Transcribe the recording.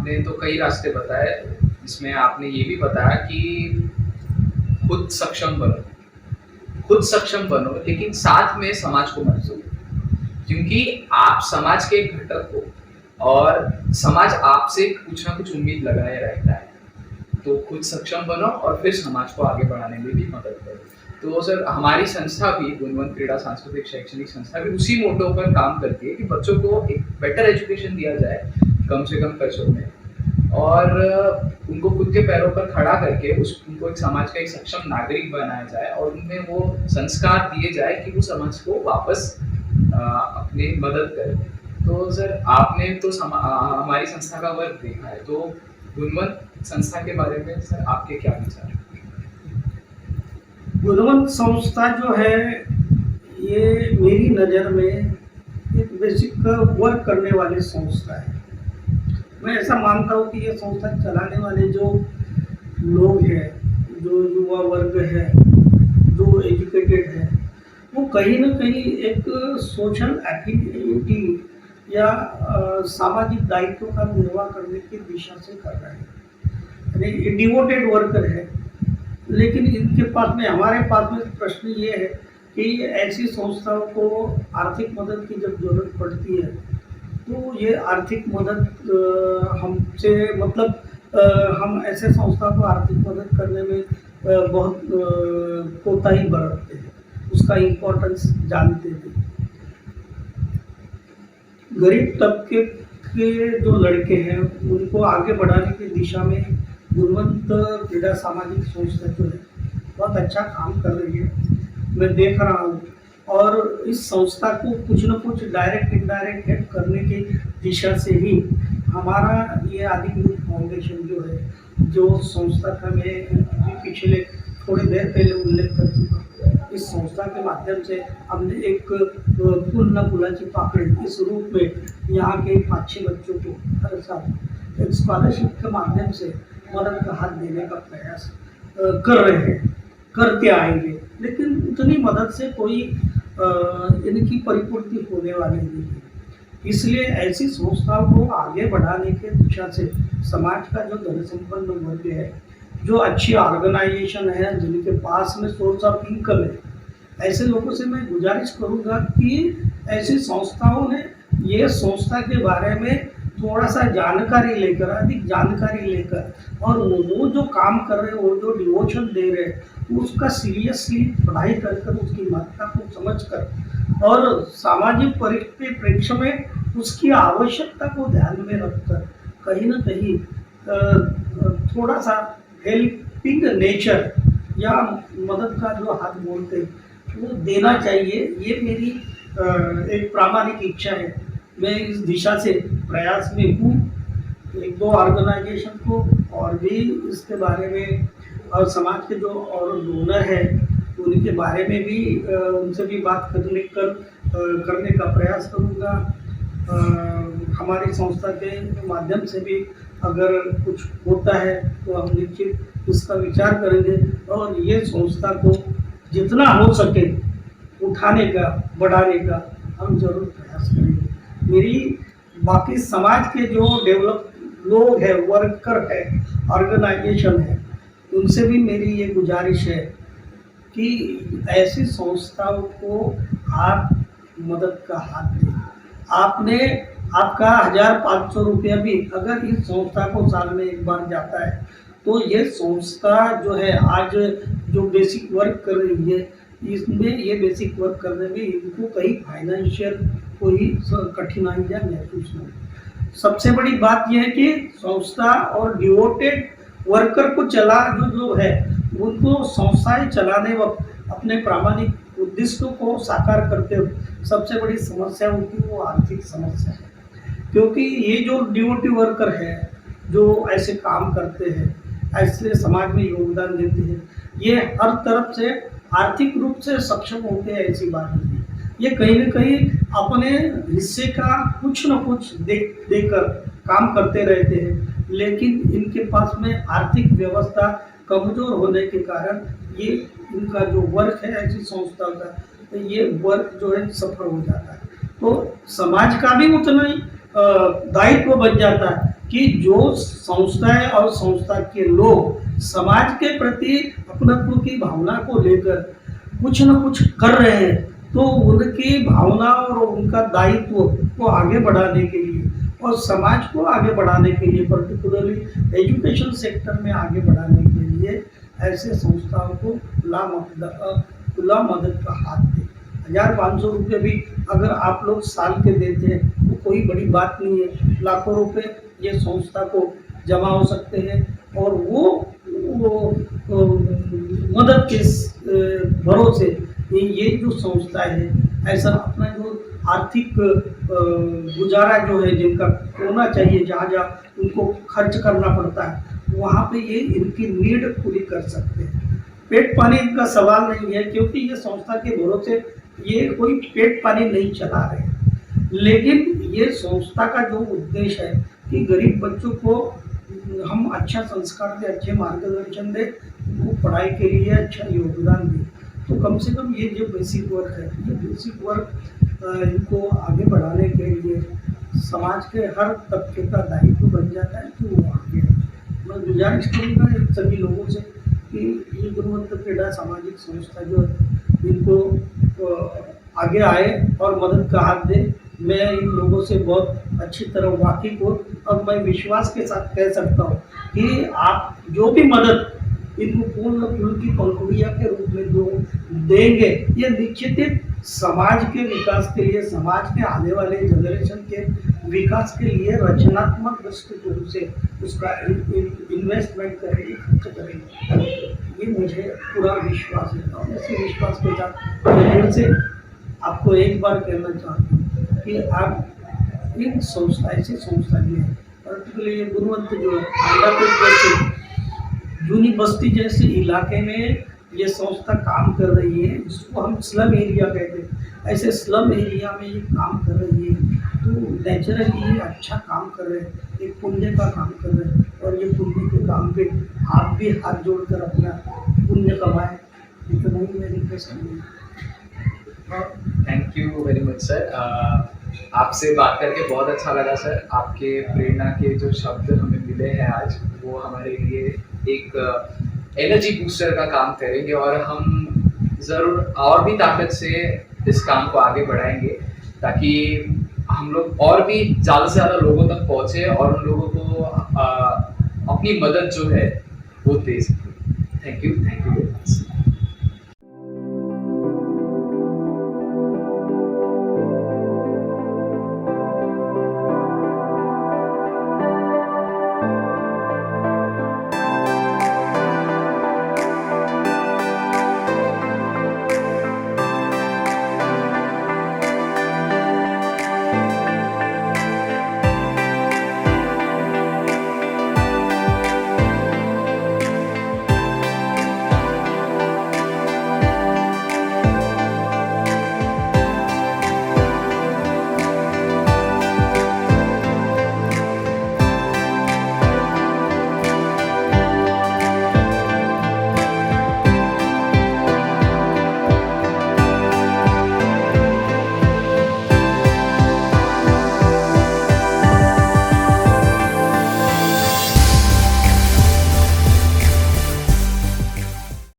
आपने तो कई रास्ते बताए, इसमें आपने ये भी बताया कि खुद सक्षम बनो। खुद सक्षम बनो, लेकिन साथ में समाज को मत जोड़ो। क्योंकि आप समाज के एक घटक हो और समाज आपसे कुछ ना कुछ उम्मीद लगाए रहता है। तो खुद सक्षम बनो और फिर समाज को आगे बढ़ाने में भी मदद करो। तो सर हमारी संस्था भी गुणवंत क्रीड़ा सांस्कृतिक शैक्षणिक संस्था भी उसी मोटो पर काम करती है कि बच्चों को एक बेटर एजुकेशन दिया जाए कम से कम पैसों में, और उनको खुद के पैरों पर खड़ा करके उनको एक समाज का एक सक्षम नागरिक बनाया जाए और उनमें वो संस्कार दिए जाए कि वो समाज को वापस अपनी मदद करें। तो सर आपने तो हमारी संस्था का वर्क देखा है, तो गुणवंत संस्था के बारे में सर आपके क्या विचार हैं? गुणवंत संस्था जो है ये मेरी नज़र में एक बेसिक वर्क करने वाली संस्था है। मैं ऐसा मानता हूँ कि ये संस्था चलाने वाले जो लोग हैं, जो युवा वर्ग है, जो एजुकेटेड है, वो कहीं ना कहीं एक सोशल एक्टिविटी या सामाजिक दायित्व का निर्वाह करने की दिशा से कर रहे हैं, यानी डिवोटेड वर्कर है। लेकिन इनके पास में, हमारे पास में प्रश्न ये है कि ऐसी संस्थाओं को आर्थिक मदद की जब जरूरत पड़ती है तो ये आर्थिक मदद हमसे मतलब हम ऐसे संस्था को आर्थिक मदद करने में बहुत कोताही बरतते हैं, उसका इम्पोर्टेंस जानते थे। गरीब तबके के जो लड़के हैं उनको आगे बढ़ाने की दिशा में गुणवंत क्रीड़ा सामाजिक संस्था जो है बहुत अच्छा काम कर रही है, मैं देख रहा हूँ। और इस संस्था को कुछ न कुछ डायरेक्ट इनडायरेक्ट हेल्प करने की दिशा से ही हमारा ये आदिगुरु फाउंडेशन जो है, जो संस्था का मैं पिछले थोड़ी देर पहले उल्लेख कर चुका, इस संस्था के माध्यम से हमने एक फूल न फुलाची पाकड़ इस रूप में यहाँ के 5-6 बच्चों को हर साल एक स्कॉलरशिप के माध्यम से मदद का हाथ देने का प्रयास कर रहे हैं, करते आएंगे। लेकिन उतनी मदद से कोई इनकी परिपूर्ति होने वाली नहीं है। इसलिए ऐसी संस्थाओं को आगे बढ़ाने के दिशा से समाज का जो धनसंपन्न वर्ग है, जो अच्छी ऑर्गेनाइजेशन है, जिनके पास में सोर्स ऑफ इनकम है, ऐसे लोगों से मैं गुजारिश करूंगा कि ऐसी संस्थाओं ने ये संस्था के बारे में थोड़ा सा जानकारी लेकर, अधिक जानकारी लेकर, और वो जो काम कर रहे हैं, वो जो डिवोशन दे रहे हैं, उसका सीरियसली पढ़ाई कर उसकी महत्ता को समझकर और सामाजिक परिप्रेक्ष्य में उसकी आवश्यकता को ध्यान में रखकर कहीं ना कहीं थोड़ा सा हेल्पिंग नेचर या मदद का जो हाथ बोलते वो देना चाहिए। ये मेरी एक प्रामाणिक इच्छा है। मैं इस दिशा से प्रयास में हूँ। 1-2 ऑर्गेनाइजेशन को और भी इसके बारे में, और समाज के जो और डोनर हैं उनके बारे में भी उनसे भी बात करने का प्रयास करूँगा। हमारी संस्था के माध्यम से भी अगर कुछ होता है तो हम निश्चित इसका विचार करेंगे और ये संस्था को जितना हो सके उठाने का, बढ़ाने का हम जरूर प्रयास करेंगे। मेरी बाकी समाज के जो डेवलप लोग हैं, वर्कर है, ऑर्गेनाइजेशन है, उनसे भी मेरी ये गुजारिश है कि ऐसी संस्थाओं को आप मदद का हाथ दें। आपका 1,500 रुपया भी अगर इस संस्था को साल में एक बार जाता है तो ये संस्था जो है आज जो बेसिक वर्क कर रही है, इसमें ये बेसिक वर्क करने में इनको कहीं फाइनेंशियल कोई कठिनाइयाँ महसूस नहीं। सबसे बड़ी बात यह है कि संस्था और डिवोटेड वर्कर को जो है उनको संस्थाएं चलाने वक्त अपने प्रामाणिक उद्देश्यों को साकार करते हुए सबसे बड़ी समस्या उनकी वो आर्थिक समस्या है। क्योंकि ये जो डिवोटी वर्कर है, जो ऐसे काम करते हैं, ऐसे समाज में योगदान देते हैं, ये हर तरफ से आर्थिक रूप से सक्षम होते हैं, ऐसी बात नहीं है। ये कहीं न कहीं अपने हिस्से का कुछ न कुछ देकर काम करते रहते हैं, लेकिन इनके पास में आर्थिक व्यवस्था कमजोर होने के कारण ये इनका जो वर्क है ऐसी संस्था का, ये वर्क जो है सफल हो जाता है। तो समाज का भी उतना ही दायित्व बन जाता है कि जो संस्थाएं और संस्था के लोग समाज के प्रति अपनत्व की भावना को लेकर कुछ न कुछ कर रहे हैं, तो उनकी भावना और उनका दायित्व को आगे बढ़ाने के लिए और समाज को आगे बढ़ाने के लिए, पर्टिकुलरली एजुकेशन सेक्टर में आगे बढ़ाने के लिए ऐसे संस्थाओं को खुला मदद का हाथ दे। 1500 रुपये भी अगर आप लोग साल के देते हैं तो कोई बड़ी बात नहीं है। लाखों रुपए ये संस्था को जमा हो सकते हैं और वो मदद के भरोसे ये जो संस्था है, ऐसा अपना जो आर्थिक गुजारा जो है जिनका होना चाहिए, जहाँ जहाँ उनको खर्च करना पड़ता है, वहाँ पे ये इनकी नीड पूरी कर सकते हैं। पेट पानी का सवाल नहीं है, क्योंकि ये संस्था के भरोसे ये कोई पेट पानी नहीं चला रहे हैं। लेकिन ये संस्था का जो उद्देश्य है कि गरीब बच्चों को हम अच्छा संस्कार दें, अच्छे मार्गदर्शन दें, उनको पढ़ाई के लिए अच्छा योगदान दें। तो कम से कम ये जो बेसिक वर्क है, ये बेसिक वर्क इनको आगे बढ़ाने के लिए समाज के हर तबके का दायित्व बन जाता है। तो वो आगे मैं गुजारिश करूँगा सभी लोगों से कि ये गुणवंत क्रीड़ा सामाजिक संस्था जो है इनको आगे आए और मदद का हाथ दे। मैं इन लोगों से बहुत अच्छी तरह वाकिफ हूँ और मैं विश्वास के साथ कह सकता हूँ कि आप जो भी मदद इनको पूर्ण फूल की पंखुड़िया के रूप में देंगे, ये निश्चित समाज के विकास के लिए, समाज के आने वाले जनरेशन के विकास के लिए रचनात्मक दृष्टिकोण से उसका इन्वेस्टमेंट करेंगे, खर्च करेंगे। ये मुझे पूरा विश्वास है और इसी विश्वास के साथ मैं फिर से आपको एक बार कहना चाहता हूँ कि आप इन संस्था ऐसी संस्था भी है, पर्टिकुलरली गुणवंत जो आंध्रप्रदेश जैसे जूनी बस्ती जैसे इलाके में ये संस्था काम कर रही है, जिसको हम स्लम एरिया कहते हैं। ऐसे स्लम एरिया में ये काम कर रही है, तो नेचुरली ये अच्छा काम कर रहे हैं, एक पुण्य का काम कर रहे हैं और ये पुण्य के काम पे आप भी हाथ जोड़कर अपना पुण्य कमाएं। इतना ही मैं रिक्वेस्ट करूँगा। Thank you very much sir. आपसे बात करके बहुत अच्छा लगा सर। आपके प्रेरणा के जो शब्द हमें मिले हैं आज, वो हमारे लिए एक एनर्जी बूस्टर का काम करेंगे और हम ज़रूर और भी ताकत से इस काम को आगे बढ़ाएंगे, ताकि हम लोग और भी ज़्यादा से ज़्यादा लोगों तक पहुँचे और उन लोगों को अपनी मदद जो है वो दे सकें। Thank you.